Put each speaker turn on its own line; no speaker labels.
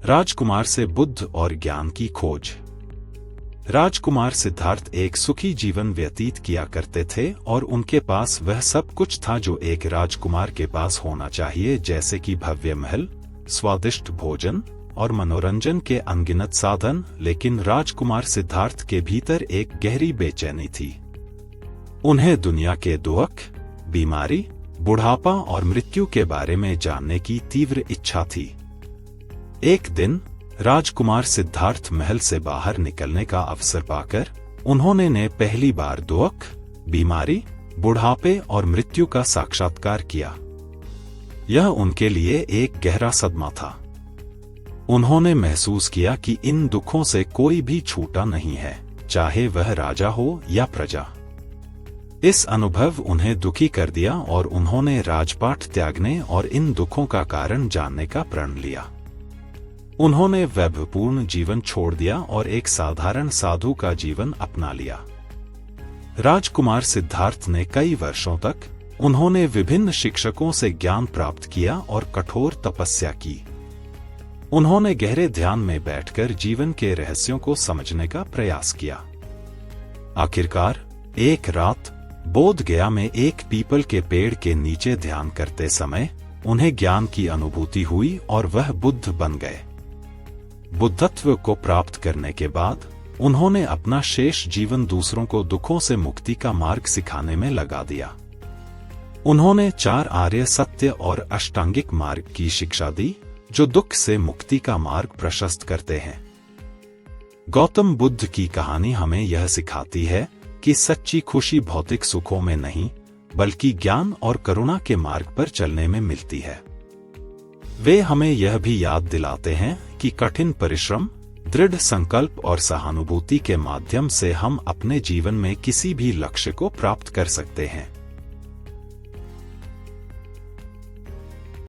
राजकुमार से बुद्ध और ज्ञान की खोज। राजकुमार सिद्धार्थ एक सुखी जीवन व्यतीत किया करते थे और उनके पास वह सब कुछ था जो एक राजकुमार के पास होना चाहिए, जैसे कि भव्य महल, स्वादिष्ट भोजन और मनोरंजन के अनगिनत साधन। लेकिन राजकुमार सिद्धार्थ के भीतर एक गहरी बेचैनी थी। उन्हें दुनिया के दुख, बीमारी, बुढ़ापा और मृत्यु के बारे में जानने की तीव्र इच्छा थी। एक दिन राजकुमार सिद्धार्थ महल से बाहर निकलने का अवसर पाकर उन्होंने पहली बार दुख, बीमारी, बुढ़ापे और मृत्यु का साक्षात्कार किया। यह उनके लिए एक गहरा सदमा था। उन्होंने महसूस किया कि इन दुखों से कोई भी छूटा नहीं है, चाहे वह राजा हो या प्रजा। इस अनुभव उन्हें दुखी कर दिया और उन्होंने राजपाट त्यागने और इन दुखों का कारण जानने का प्रण लिया। उन्होंने वैभवपूर्ण जीवन छोड़ दिया और एक साधारण साधु का जीवन अपना लिया। राजकुमार सिद्धार्थ ने कई वर्षों तक उन्होंने विभिन्न शिक्षकों से ज्ञान प्राप्त किया और कठोर तपस्या की। उन्होंने गहरे ध्यान में बैठकर जीवन के रहस्यों को समझने का प्रयास किया। आखिरकार एक रात बोध गया में एक पीपल के पेड़ के नीचे ध्यान करते समय उन्हें ज्ञान की अनुभूति हुई और वह बुद्ध बन गए। बुद्धत्व को प्राप्त करने के बाद उन्होंने अपना शेष जीवन दूसरों को दुखों से मुक्ति का मार्ग सिखाने में लगा दिया। उन्होंने 4 आर्य सत्य और अष्टांगिक मार्ग की शिक्षा दी, जो दुख से मुक्ति का मार्ग प्रशस्त करते हैं। गौतम बुद्ध की कहानी हमें यह सिखाती है कि सच्ची खुशी भौतिक सुखों में नहीं, बल्कि ज्ञान और करुणा के मार्ग पर चलने में मिलती है। वे हमें यह भी याद दिलाते हैं कि कठिन परिश्रम, दृढ़ संकल्प और सहानुभूति के माध्यम से हम अपने जीवन में किसी भी लक्ष्य को प्राप्त कर सकते हैं।